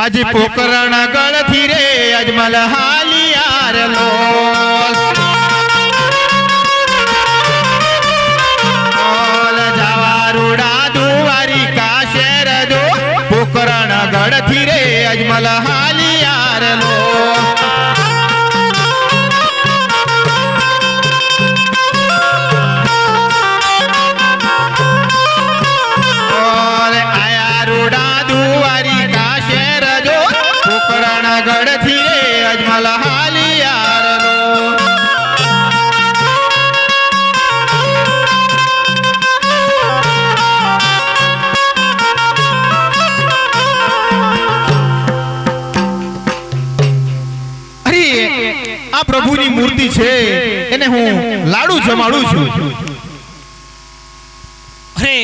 आज पोकरण गळ थी रे अजमल हालियार लो जावारुड़ा दुवारी का शेर दो पोकरण गढ़ थी रे अजमल हालियार लो और आया रुड़ा दुवारी का शेर दो पोकरण गढ़ थी रे अजमल हालियार लो आ प्रभुनी मूर्ति छे एने हूँ लाडू जमाडू छू। अरे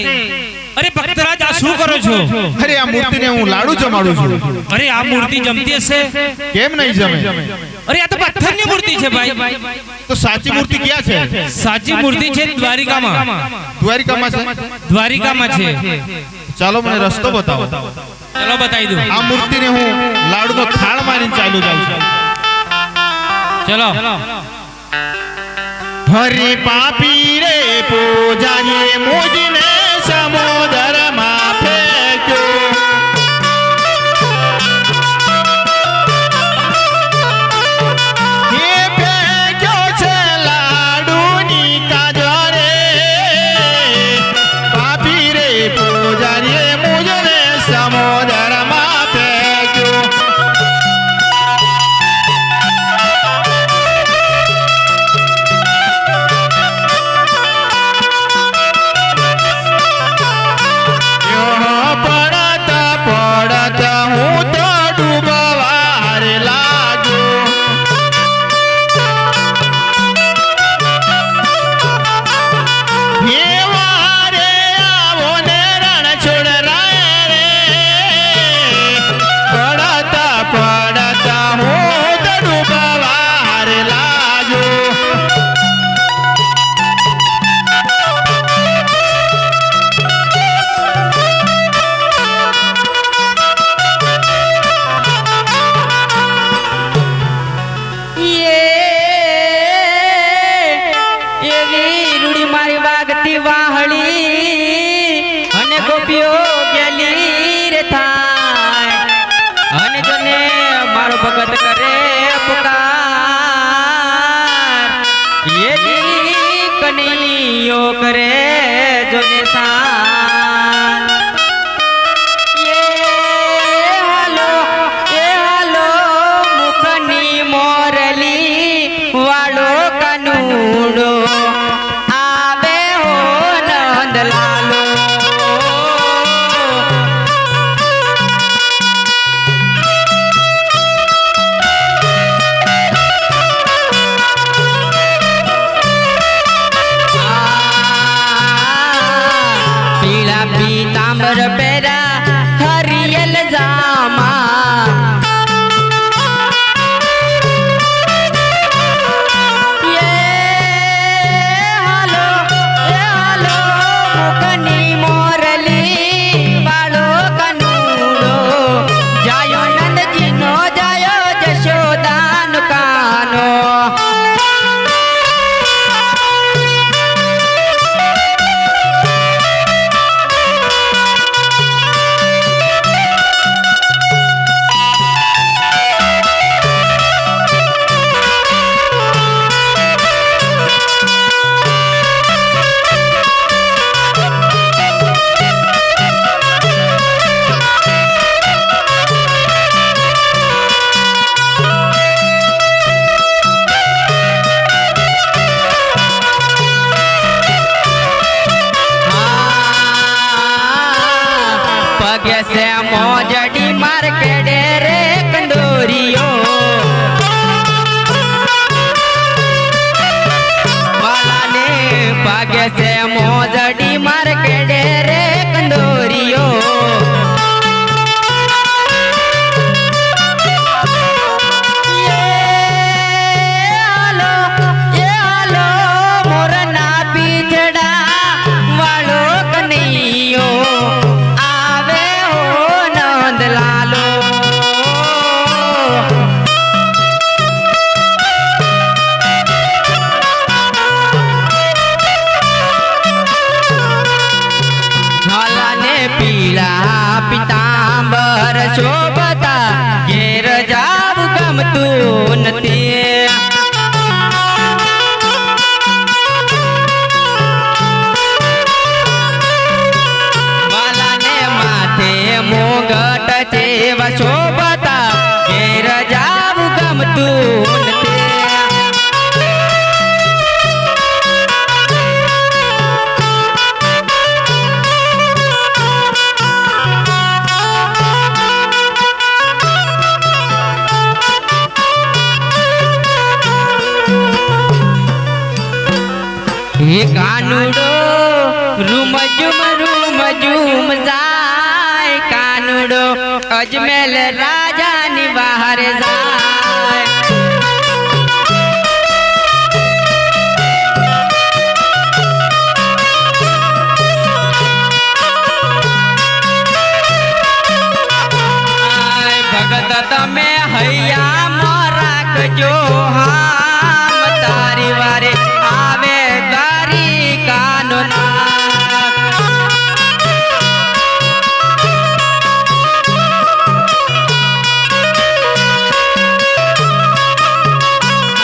अरे भक्तराज आ शू करो छो? अरे आ मूर्ति ने हूँ लाडू जमाडू छू। अरे आ मूर्ति जमती हशे? केम नहीं जमे? अरे आ तो पत्थરની મૂર્તિ છે ભાઈ। तो साची मूर्ति क्या छे? साची मूर्ति छे द्वारिकाમાં। द्वारिकाમાં छे? द्वारिकाમાં छे। ચાલો મને રસ્તો બતાવો। ચલો બતાવી દઉં। આ મૂર્તિ ને હું લાડુનો થાળ મારીને ચાલ્યો જાઉં છું। चलो हरि पापी रे पूजारी मुझने समुद्र में फेंक्यो ये फेंक्यो छे लाडूनी काजरे पापी रे पूजारी मुझने समुद्र में फेंक्यो भगत करे पुकार ये कन्हैया करे जो निशान ये हालो मुखनी मोरली वालो कनूडो आवे हो नंद लालो पीतांबर पेरा हरियल जामा ये हालो मुखनी मोरली वालो कनूडो जायो नंद जी नो जायो जशोदान कानो पगे से मोजड़ी मार के डेरे कंदोरियो वाला ने पगे से मोजड़ी मार के डेरे कंदोरियो ये हालो मोरना पिछड़ा वालो कन्हैयो आवे हो नंद પિતાંબર શોભતા ઘેર જાવું ગમતું નથી. વાલાને માથે મોગટ જેવા શોભતા ઘેર જાવું ગમતું નથી. એ કાનુડો રૂમ ઝુમ જાય, કાનુડો અજમેલ રાજાની બહાર જાય. આય ભગત તમે હૈયામાં રાખજો હામ, તારી વારે આવે ગારી કાનોના.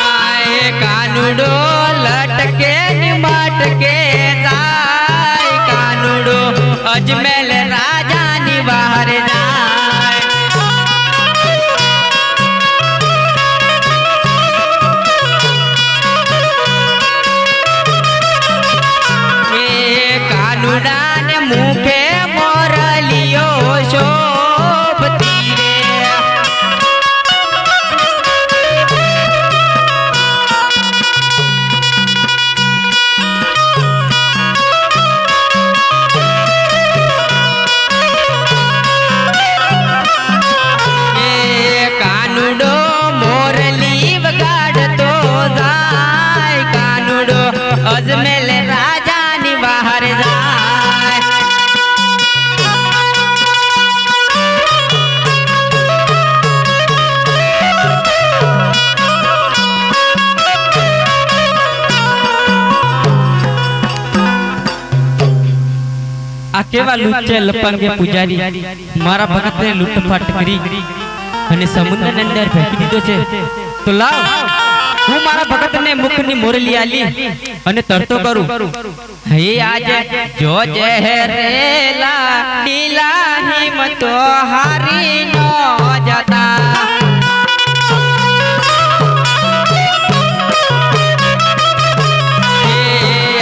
આય કાનુડો લટકે ને માટકે જાય, કાનુડો અજમેલ રાજાની બહાર જાય. એ કાનુડાને મુખે મોરલિયો શોભતી રે. એ કાનુડો મોરલી વગાડતો જાય, કાનુડો અજમેલ રાજાની બહાર જાય. આ કેવા લુચ્ચે લપંગે પૂજારી મારા ભગતને લૂંટફાટ કરી અને સમુદ્રની અંદર ફેંકી દીધો છે. તો લાવ હું મારા ભગતને મુખની મોરલી આલી અને તરતો કરું. હે આજે જો જહેરેલા ડીલા હિંમતો હારી નો જતા.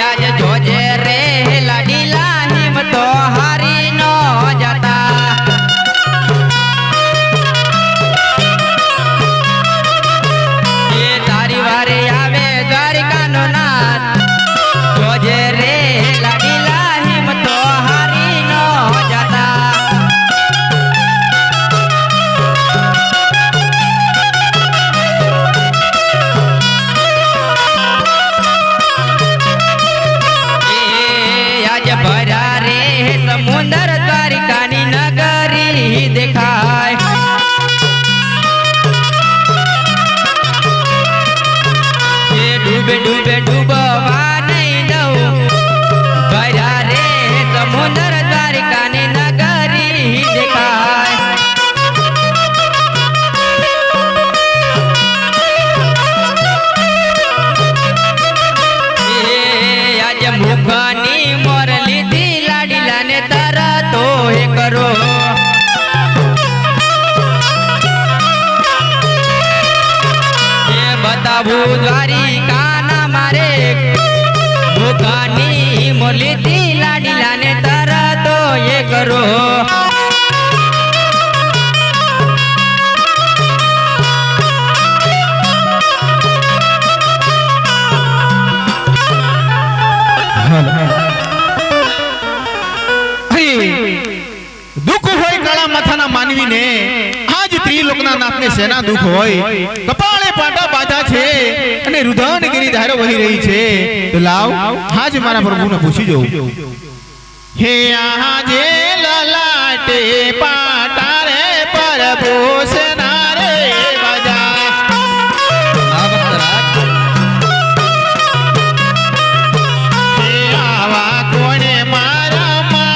આજે જોજે રે લાડીલા હિંમતો હારી નો જતા. એ તારી વારે આવે દ્વારિકાનો નાથ, જોજે રે લાડીલા હિંમતો હારી નો જતા. આજ ભરા રે સમુદર દ્વારિકાની નગરી દેખાય. એ ડૂબે ડૂબે ડૂબવા નહીં દઉં, ભરા રે સમુદર દ્વારિકાની નગરી દેખાય. એ આજ મુખની મોરલી થી લાડીલાને તરતો એ કરો. એ બતાવું દ્વારિકાના મારે મુખની મોરલી થી લાડીલાને તરતો એ કરો. દુઃખ હોય કાળા માથાના માનવીને, આજ ત્રિલોકના નાથને સેના દુઃખ હોય. કપાળે પાટા બાંધા છે અને રુદન ગીરી ધારો વહી રહી છે. તો લાવ આજ મારા પ્રભુને પૂછી જોઉં. હે આજે લલાટે પાટા રે પ્રભુ સેના રે બાજા. હે આવા કોણે મારા માર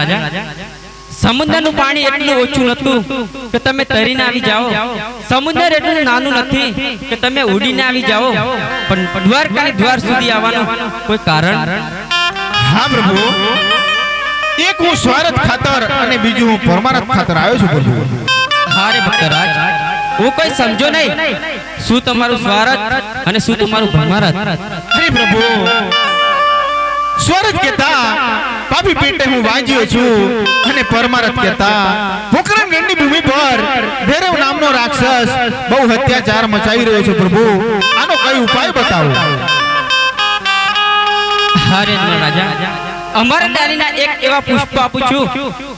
રાજા સમુદ્રનું પાણી એટલું ઓછું નતું કે તમે તરીને આવી જાઓ, સમુદ્ર એટલું નાનું નથી કે તમે ઉડીને આવી જાઓ, પણ દ્વારકાની દ્વાર સુધી આવવાનું કોઈ કારણ? હા પ્રભુ, એક હું સ્વાર્થ ખાતર અને બીજું હું પરમાર્થ ખાતર આવ્યો છું પ્રભુ. હારે ભક્તરાજ, હું કોઈ સમજો નહીં, શું તમારું સ્વાર્થ અને શું તમારું પરમાર્થ? અરે પ્રભુ, સ્વર્ગ કેતા પાપી પેટે હું વાંજ્યો છું અને પરમાર્થ કેતા પોખરણગઢની ભૂમિ પર ભૈરવ નામનો રાક્ષસ બહુ અત્યાચાર મચાવી રહ્યો છે પ્રભુ. આનો કઈ ઉપાય બતાવો. હારે રાજા, અમારા દાનીના એક એવા પુષ્પ આપું છું,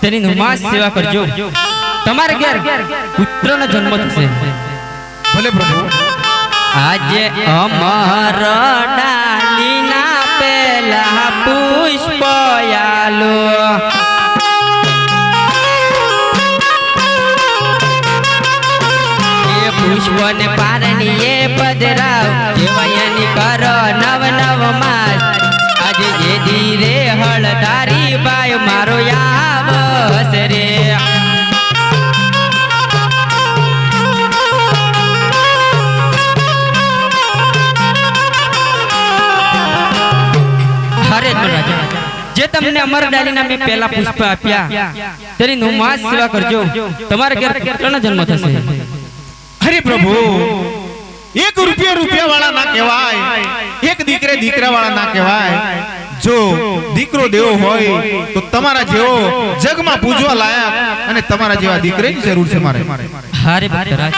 તેની નમાઝ સેવા કરજો, તમારા ઘેર પુત્રનો જન્મ થશે. ભલે પ્રભુ. આજે અમર ડાલીના પેલા પુષ્પ આલો, એ પુષ્પને પારણીએ પધરાવ, જેવયની કરો નવ નવ માસ, આજે જે ધીરે હળદારી બાય મારો આવસ રે. જે તમને અમર ડાલીના મેં પહેલા પુષ્પ આપ્યા, તેની નમાઝ સેવા કરજો, તમારા ઘેર પુત્રનો જન્મ થશે. અરે પ્રભુ, એક રૂપિયા વાળા ના કહેવાય, એક દીકરા વાળા ના કહેવાય. જો દીકરો દેવો હોય તો તમારા જેવો જગમાં પૂજવા લાયક અને તમારા જેવા દીકરાની જરૂર છે મારે. હારે ભક્તરાજ,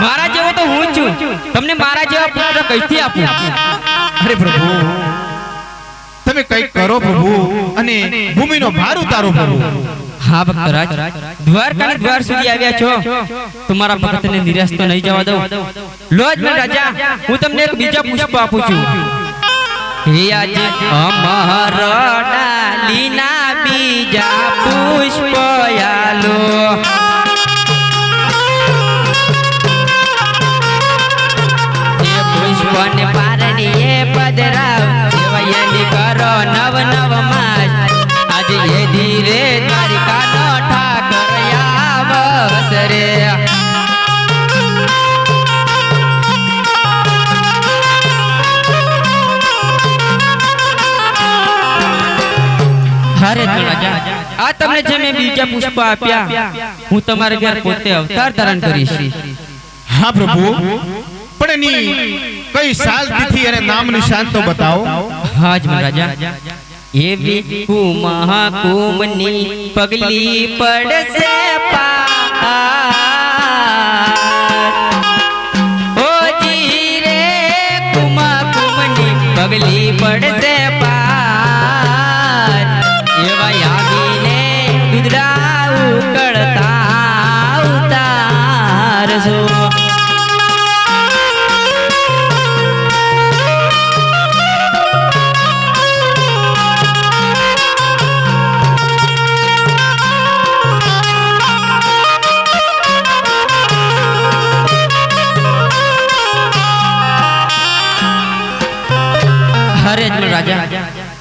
મારા જેવો તો હું છું, તમને મારા જેવા પુત્ર કઈથી આપું? અરે પ્રભુ, તમે કઈક કરો પ્રભુ અને ભૂમિનો ભાર ઉતારો પ્રભુ. હા ભક્તરાજ, દ્વારકાના દ્વાર સુધી આવ્યા છો, તમારા ભક્તને નિરાશ તો નહીં જવા દઉં. લો જ મેં રાજા, હું તમને એક બીજા પુષ્પ આપું છું. હે આજે અમર ડાલીના બીજા પુષ્પ આલો, એ પુષ્પને પારણીએ પધરાવ, જેવયની કરો નવ નવ માસ, આજે એ ધીરે દ્વારિકાનો ઠાકર આવસ રે. હારે રાજા, આ તમને જે મેં બીજા પુષ્પ આપ્યા, હું તમારા ઘેર પોતે અવતાર ધારણ કરીશ. હા પ્રભુ, પણ એની કઈ સાલ તિથિ અને નામ નિશાન તો બતાવો. હા જ રાજા, એવી કુમની પગલી પડશે પાર, ઓ જી રે કુમની પગલી પડશે પાર, એવા આવીને દુધડા ઉકળતા ઉતારશો.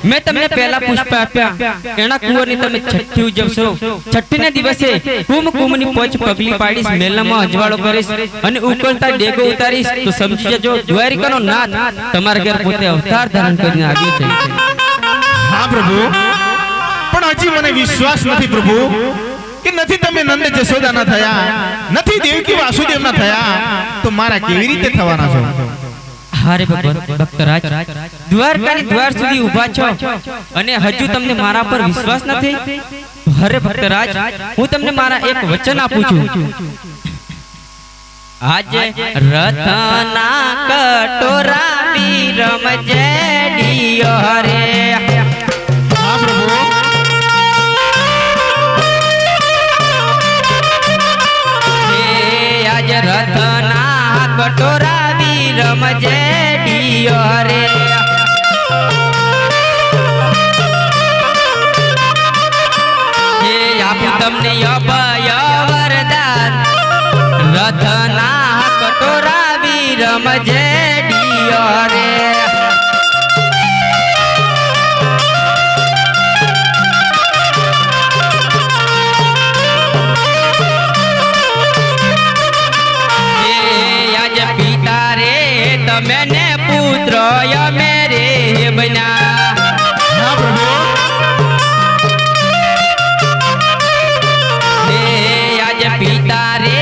મેં તમને પહેલા પુષ્પ આપ્યા, એના કુંવરની તમે છઠ્ઠી ઉજવશો. છઠ્ઠીના દિવસે કુમની પોચ પગલી પાડીશ, મેલામાં અજવાળો કરીશ અને ઉકળતા ડેગો ઉતારીશ, તો સમજી જજો દ્વારિકાનો નાથ તમારા ઘેર પોતે અવતાર ધારણ કરીને આવ્યો છે. હા પ્રભુ, પણ હજી મને વિશ્વાસ નથી પ્રભુ કે નથી તમે નંદ જશોદાના થયા, નથી દેવકી વાસુદેવના થયા, તો મારા કેવી રીતે થવાના છો? હારે ભક્તરાજ, દ્વારકાની દ્વાર સુધી ઊભા છો અને હજુ તમને મારા પર વિશ્વાસ નથી? હરે ભક્તરાજ, હું તમને મારા એક વચન આપું છું. આજે રથના કટોરા વિરમ જેડીયો હરે. હા પ્રભુ, આજે રથના કટોરા વિરમ જેડીયો રે. આપું તમને અભય વરદાન, રથના કટોરા વિરમ જેડીયો રે. તમે ને પુત્ર અમે રે બન્યા હા પ્રભુ હે આજ પિતા રે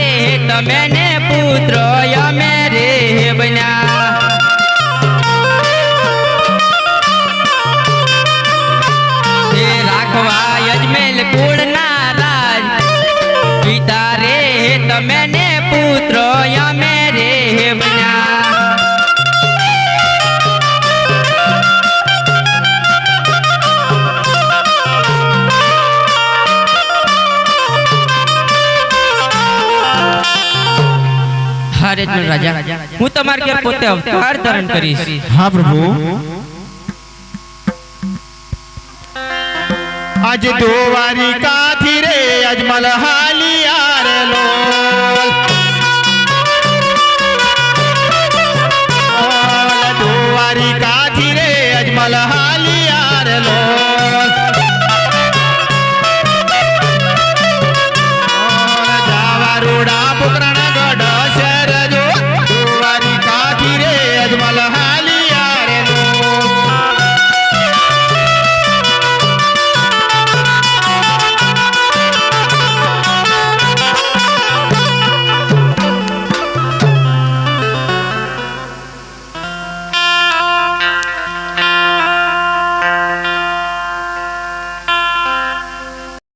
તમે ને પુત્ર અમે રે બન્યા હે રાખવા અજમેર કુળના રાજ પિતા રે તમે ને પુત્ર અમે રે બન્યા હારે રાજા હું તમારે કે પોતે અવતાર ધારણ કરીશ હા પ્રભુ આજ દ્વારિકાથી રે અજમલ હાલિયા રે લોલ દ્વારિકાથી રે અજમલ હાલિયા રે લોલ જાવા રોડા પોકરા